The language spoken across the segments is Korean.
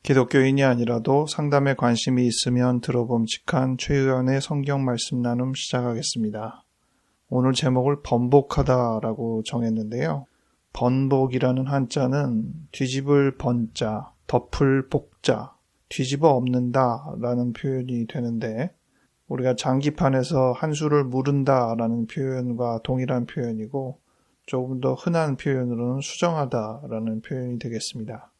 기독교인이 아니라도 상담에 관심이 있으면 들어봄직한 최유연의 성경 말씀 나눔 시작하겠습니다. 오늘 제목을 번복하다라고 정했는데요. 번복이라는 한자는 뒤집을 번자, 덮을 복자, 뒤집어 엎는다라는 표현이 되는데 우리가 장기판에서 한 수를 무른다라는 표현과 동일한 표현이고 조금 더 흔한 표현으로는 수정하다라는 표현이 되겠습니다.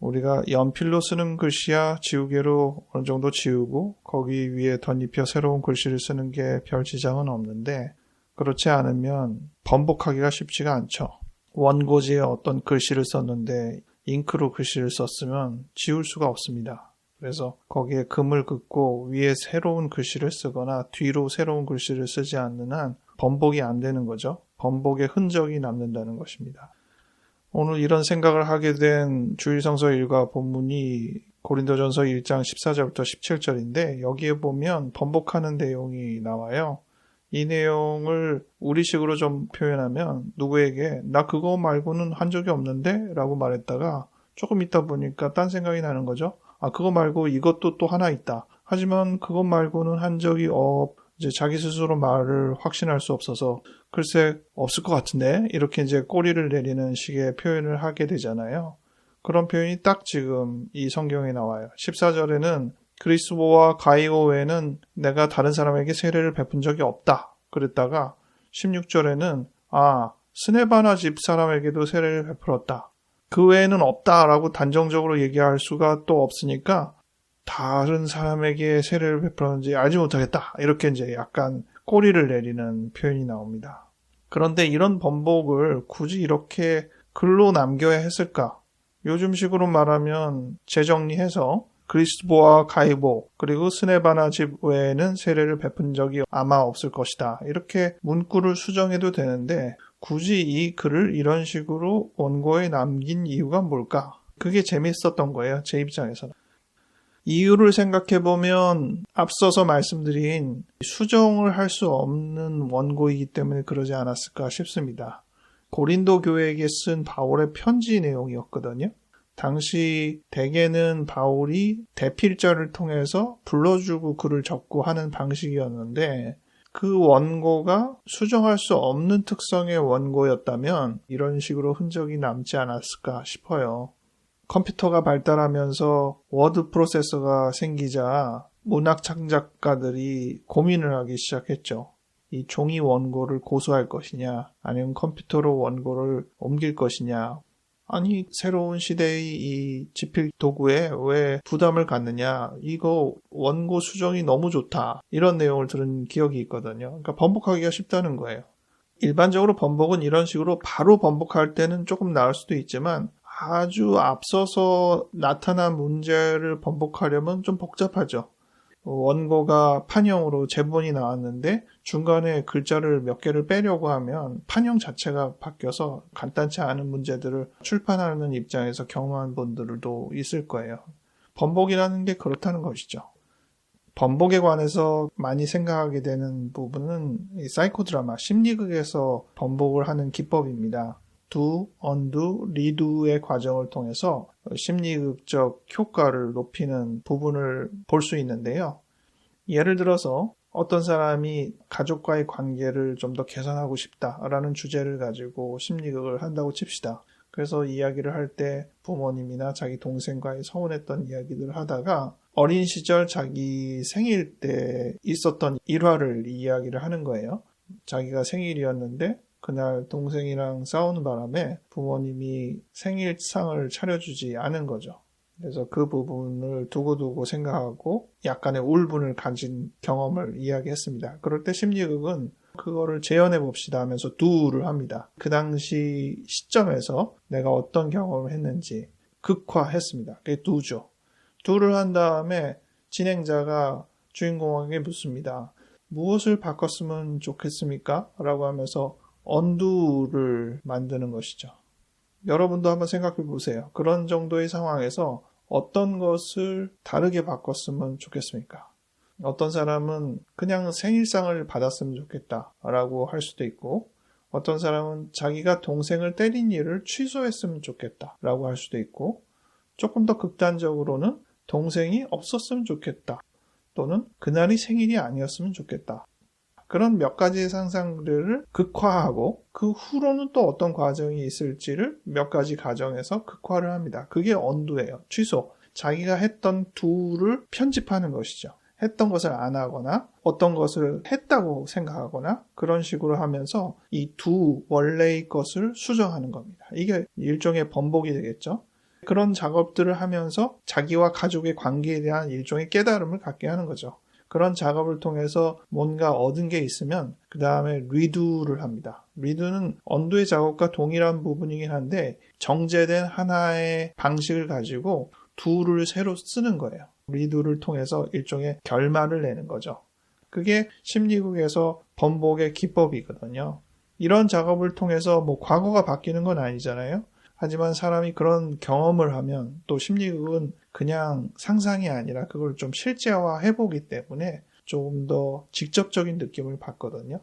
우리가 연필로 쓰는 글씨야 지우개로 어느 정도 지우고 거기 위에 덧입혀 새로운 글씨를 쓰는 게 별 지장은 없는데 그렇지 않으면 번복하기가 쉽지가 않죠. 원고지에 어떤 글씨를 썼는데 잉크로 글씨를 썼으면 지울 수가 없습니다. 그래서 거기에 금을 긋고 위에 새로운 글씨를 쓰거나 뒤로 새로운 글씨를 쓰지 않는 한 번복이 안 되는 거죠. 번복의 흔적이 남는다는 것입니다. 오늘 이런 생각을 하게 된 주일성서 일과 본문이 고린도전서 1장 14절부터 17절인데 여기에 보면 번복하는 내용이 나와요. 이 내용을 우리식으로 좀 표현하면 누구에게 나 그거 말고는 한 적이 없는데? 라고 말했다가 조금 있다 보니까 딴 생각이 나는 거죠. 그거 말고 이것도 또 하나 있다. 하지만 그것 말고는 한 적이 이제 자기 스스로 말을 확신할 수 없어서 글쎄 없을 것 같은데 이렇게 이제 꼬리를 내리는 식의 표현을 하게 되잖아요. 그런 표현이 딱 지금 이 성경에 나와요. 14절에는 그리스도와 가이오 외에는 내가 다른 사람에게 세례를 베푼 적이 없다. 그랬다가 16절에는 스네바나 집 사람에게도 세례를 베풀었다. 그 외에는 없다라고 단정적으로 얘기할 수가 또 없으니까 다른 사람에게 세례를 베풀었는지 알지 못하겠다. 이렇게 이제 약간 꼬리를 내리는 표현이 나옵니다. 그런데 이런 번복을 굳이 이렇게 글로 남겨야 했을까? 요즘식으로 말하면 재정리해서 그리스도와 가이보 그리고 스네바나 집 외에는 세례를 베푼 적이 아마 없을 것이다. 이렇게 문구를 수정해도 되는데 굳이 이 글을 이런 식으로 원고에 남긴 이유가 뭘까? 그게 재밌었던 거예요. 제 입장에서는. 이유를 생각해보면 앞서서 말씀드린 수정을 할 수 없는 원고이기 때문에 그러지 않았을까 싶습니다. 고린도 교회에게 쓴 바울의 편지 내용이었거든요. 당시 대개는 바울이 대필자를 통해서 불러주고 글을 적고 하는 방식이었는데 그 원고가 수정할 수 없는 특성의 원고였다면 이런 식으로 흔적이 남지 않았을까 싶어요. 컴퓨터가 발달하면서 워드 프로세서가 생기자 문학 창작가들이 고민을 하기 시작했죠. 이 종이 원고를 고수할 것이냐 아니면 컴퓨터로 원고를 옮길 것이냐. 아니 새로운 시대의 이 집필 도구에 왜 부담을 갖느냐. 이거 원고 수정이 너무 좋다. 이런 내용을 들은 기억이 있거든요. 그러니까 번복하기가 쉽다는 거예요. 일반적으로 번복은 이런 식으로 바로 번복할 때는 조금 나을 수도 있지만 아주 앞서서 나타난 문제를 번복하려면 좀 복잡하죠. 원고가 판형으로 제본이 나왔는데 중간에 글자를 몇 개를 빼려고 하면 판형 자체가 바뀌어서 간단치 않은 문제들을 출판하는 입장에서 경험한 분들도 있을 거예요. 번복이라는 게 그렇다는 것이죠. 번복에 관해서 많이 생각하게 되는 부분은 이 사이코 드라마, 심리극에서 번복을 하는 기법입니다. do, undo, redo의 과정을 통해서 심리극적 효과를 높이는 부분을 볼 수 있는데요. 예를 들어서 어떤 사람이 가족과의 관계를 좀 더 개선하고 싶다라는 주제를 가지고 심리극을 한다고 칩시다. 그래서 이야기를 할 때 부모님이나 자기 동생과의 서운했던 이야기들을 하다가 어린 시절 자기 생일 때 있었던 일화를 이야기를 하는 거예요. 자기가 생일이었는데 그날 동생이랑 싸우는 바람에 부모님이 생일상을 차려주지 않은 거죠. 그래서 그 부분을 두고두고 생각하고 약간의 울분을 가진 경험을 이야기했습니다. 그럴 때 심리극은 그거를 재현해 봅시다 하면서 do를 합니다. 그 당시 시점에서 내가 어떤 경험을 했는지 극화했습니다. 그게 do죠. do를 한 다음에 진행자가 주인공에게 묻습니다. 무엇을 바꿨으면 좋겠습니까? 라고 하면서 언두를 만드는 것이죠. 여러분도 한번 생각해 보세요. 그런 정도의 상황에서 어떤 것을 다르게 바꿨으면 좋겠습니까? 어떤 사람은 그냥 생일상을 받았으면 좋겠다라고 할 수도 있고 어떤 사람은 자기가 동생을 때린 일을 취소했으면 좋겠다라고 할 수도 있고 조금 더 극단적으로는 동생이 없었으면 좋겠다. 또는 그날이 생일이 아니었으면 좋겠다. 그런 몇 가지의 상상들을 극화하고 그 후로는 또 어떤 과정이 있을지를 몇 가지 가정에서 극화를 합니다. 그게 언두예요. 취소. 자기가 했던 do를 편집하는 것이죠. 했던 것을 안 하거나 어떤 것을 했다고 생각하거나 그런 식으로 하면서 이 do, 원래의 것을 수정하는 겁니다. 이게 일종의 번복이 되겠죠. 그런 작업들을 하면서 자기와 가족의 관계에 대한 일종의 깨달음을 갖게 하는 거죠. 그런 작업을 통해서 뭔가 얻은 게 있으면 그 다음에 redo를 합니다. redo는 언도의 작업과 동일한 부분이긴 한데 정제된 하나의 방식을 가지고 do를 새로 쓰는 거예요. redo를 통해서 일종의 결말을 내는 거죠. 그게 심리학에서 번복의 기법이거든요. 이런 작업을 통해서 뭐 과거가 바뀌는 건 아니잖아요. 하지만 사람이 그런 경험을 하면 또 심리학은 그냥 상상이 아니라 그걸 좀 실제화해 보기 때문에 조금 더 직접적인 느낌을 받거든요.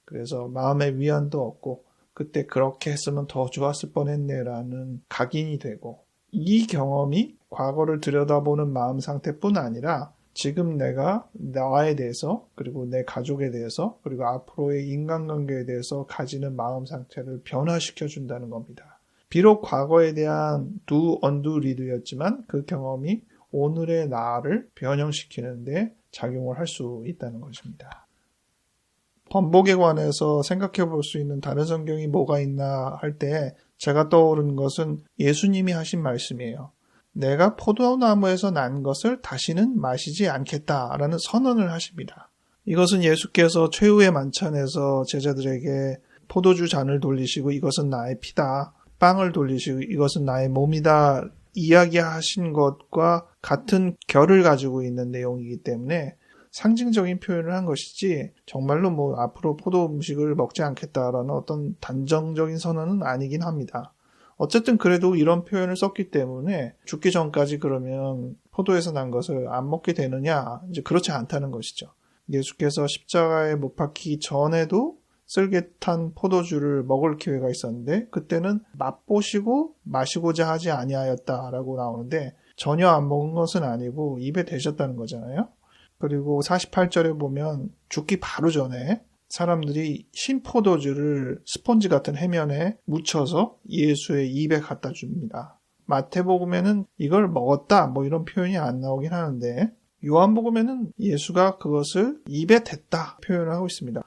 그래서 마음의 위안도 얻고 그때 그렇게 했으면 더 좋았을 뻔했네라는 각인이 되고 이 경험이 과거를 들여다보는 마음 상태뿐 아니라 지금 내가 나에 대해서 그리고 내 가족에 대해서 그리고 앞으로의 인간관계에 대해서 가지는 마음 상태를 변화시켜 준다는 겁니다. 비록 과거에 대한 do, undo, redo였지만 그 경험이 오늘의 나를 변형시키는데 작용을 할 수 있다는 것입니다. 번복에 관해서 생각해 볼 수 있는 다른 성경이 뭐가 있나 할 때 제가 떠오르는 것은 예수님이 하신 말씀이에요. 내가 포도나무에서 난 것을 다시는 마시지 않겠다라는 선언을 하십니다. 이것은 예수께서 최후의 만찬에서 제자들에게 포도주 잔을 돌리시고 이것은 나의 피다. 빵을 돌리시고 이것은 나의 몸이다 이야기하신 것과 같은 결을 가지고 있는 내용이기 때문에 상징적인 표현을 한 것이지 정말로 뭐 앞으로 포도 음식을 먹지 않겠다라는 어떤 단정적인 선언은 아니긴 합니다. 어쨌든 그래도 이런 표현을 썼기 때문에 죽기 전까지 그러면 포도에서 난 것을 안 먹게 되느냐? 이제 그렇지 않다는 것이죠. 예수께서 십자가에 못 박히기 전에도 쓸개탄 포도주를 먹을 기회가 있었는데 그때는 맛보시고 마시고자 하지 아니하였다라고 나오는데 전혀 안 먹은 것은 아니고 입에 대셨다는 거잖아요. 그리고 48절에 보면 죽기 바로 전에 사람들이 신포도주를 스폰지 같은 해면에 묻혀서 예수의 입에 갖다 줍니다. 마태복음에는 이걸 먹었다 뭐 이런 표현이 안 나오긴 하는데 요한복음에는 예수가 그것을 입에 댔다 표현을 하고 있습니다.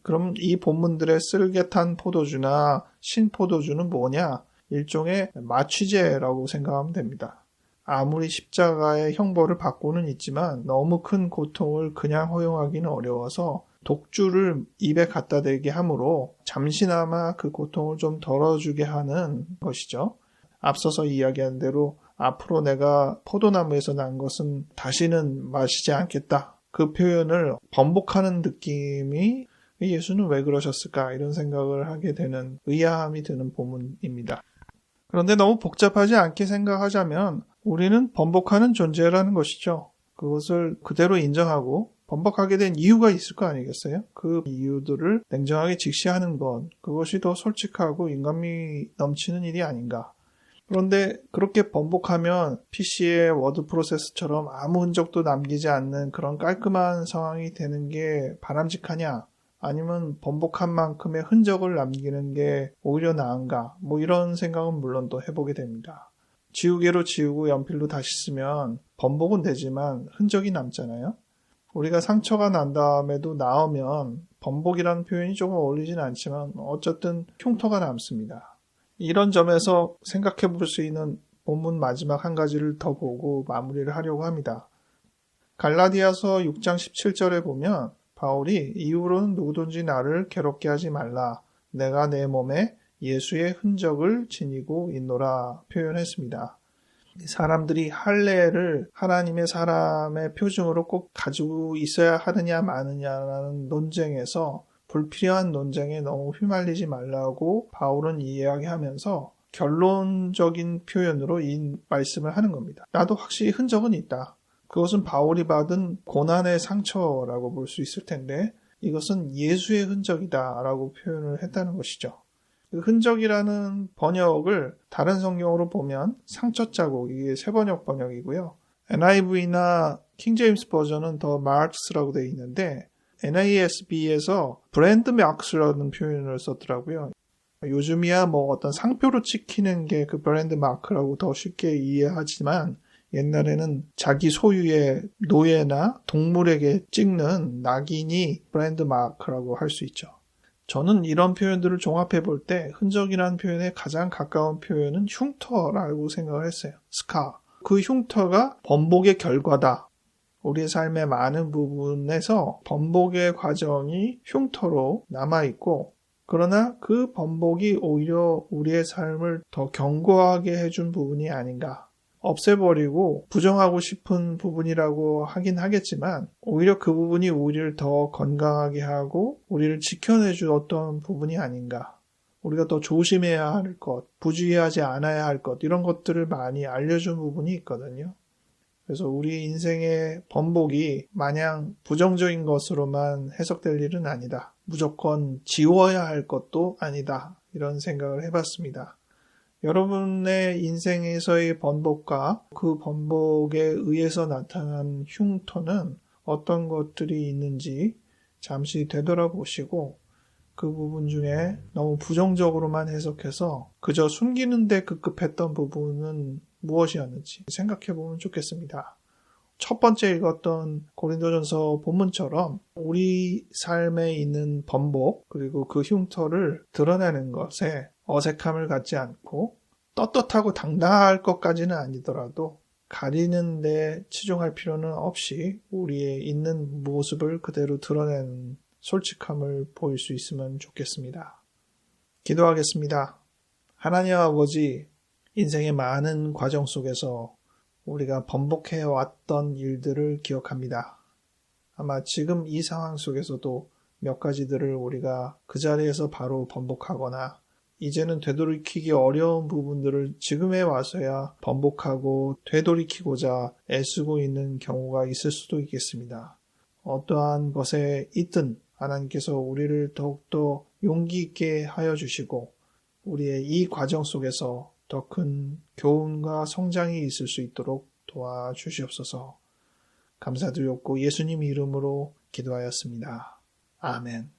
그럼 이 본문들의 쓸개탄 포도주나 신포도주는 뭐냐? 일종의 마취제라고 생각하면 됩니다. 아무리 십자가의 형벌을 받고는 있지만 너무 큰 고통을 그냥 허용하기는 어려워서 독주를 입에 갖다 대게 함으로 잠시나마 그 고통을 좀 덜어주게 하는 것이죠. 앞서서 이야기한 대로 앞으로 내가 포도나무에서 난 것은 다시는 마시지 않겠다. 그 표현을 번복하는 느낌이 예수는 왜 그러셨을까 이런 생각을 하게 되는 의아함이 드는 본문입니다. 그런데 너무 복잡하지 않게 생각하자면 우리는 번복하는 존재라는 것이죠. 그것을 그대로 인정하고 번복하게 된 이유가 있을 거 아니겠어요? 그 이유들을 냉정하게 직시하는 것, 그것이 더 솔직하고 인간미 넘치는 일이 아닌가. 그런데 그렇게 번복하면 PC의 워드 프로세스처럼 아무 흔적도 남기지 않는 그런 깔끔한 상황이 되는 게 바람직하냐? 아니면 번복한 만큼의 흔적을 남기는 게 오히려 나은가? 뭐 이런 생각은 물론 또 해보게 됩니다. 지우개로 지우고 연필로 다시 쓰면 번복은 되지만 흔적이 남잖아요. 우리가 상처가 난 다음에도 나오면 번복이라는 표현이 조금 어울리진 않지만 어쨌든 흉터가 남습니다. 이런 점에서 생각해 볼 수 있는 본문 마지막 한 가지를 더 보고 마무리를 하려고 합니다. 갈라디아서 6장 17절에 보면 바울이 이후로는 누구든지 나를 괴롭게 하지 말라. 내가 내 몸에 예수의 흔적을 지니고 있노라 표현했습니다. 사람들이 할례를 하나님의 사람의 표징으로 꼭 가지고 있어야 하느냐 마느냐라는 논쟁에서 불필요한 논쟁에 너무 휘말리지 말라고 바울은 이야기하면서 결론적인 표현으로 이 말씀을 하는 겁니다. 나도 확실히 흔적은 있다. 그것은 바울이 받은 고난의 상처라고 볼 수 있을 텐데 이것은 예수의 흔적이다 라고 표현을 했다는 것이죠. 그 흔적이라는 번역을 다른 성경으로 보면 상처 자국, 이게 새번역 번역이고요. NIV나 킹제임스 버전은 더 마크스라고 되어 있는데 NASB에서 브랜드 마크스라는 표현을 썼더라고요. 요즘이야 뭐 어떤 상표로 찍히는 게 그 브랜드 마크라고 더 쉽게 이해하지만 옛날에는 자기 소유의 노예나 동물에게 찍는 낙인이 브랜드 마크라고 할 수 있죠. 저는 이런 표현들을 종합해 볼 때 흔적이라는 표현에 가장 가까운 표현은 흉터라고 생각을 했어요. 스카. 그 흉터가 번복의 결과다. 우리의 삶의 많은 부분에서 번복의 과정이 흉터로 남아있고 그러나 그 번복이 오히려 우리의 삶을 더 견고하게 해준 부분이 아닌가. 없애버리고 부정하고 싶은 부분이라고 하긴 하겠지만 오히려 그 부분이 우리를 더 건강하게 하고 우리를 지켜내준 어떤 부분이 아닌가. 우리가 더 조심해야 할 것, 부주의하지 않아야 할 것 이런 것들을 많이 알려준 부분이 있거든요. 그래서 우리 인생의 번복이 마냥 부정적인 것으로만 해석될 일은 아니다. 무조건 지워야 할 것도 아니다. 이런 생각을 해봤습니다. 여러분의 인생에서의 번복과 그 번복에 의해서 나타난 흉터는 어떤 것들이 있는지 잠시 되돌아보시고 그 부분 중에 너무 부정적으로만 해석해서 그저 숨기는 데 급급했던 부분은 무엇이었는지 생각해 보면 좋겠습니다. 첫 번째 읽었던 고린도전서 본문처럼 우리 삶에 있는 번복 그리고 그 흉터를 드러내는 것에 어색함을 갖지 않고 떳떳하고 당당할 것까지는 아니더라도 가리는 데 치중할 필요는 없이 우리의 있는 모습을 그대로 드러내는 솔직함을 보일 수 있으면 좋겠습니다. 기도하겠습니다. 하나님 아버지, 인생의 많은 과정 속에서 우리가 번복해 왔던 일들을 기억합니다. 아마 지금 이 상황 속에서도 몇 가지들을 우리가 그 자리에서 바로 번복하거나 이제는 되돌이키기 어려운 부분들을 지금에 와서야 번복하고 되돌이키고자 애쓰고 있는 경우가 있을 수도 있겠습니다. 어떠한 것에 있든 하나님께서 우리를 더욱더 용기 있게 하여 주시고 우리의 이 과정 속에서 더 큰 교훈과 성장이 있을 수 있도록 도와주시옵소서. 감사드렸고 예수님 이름으로 기도하였습니다. 아멘.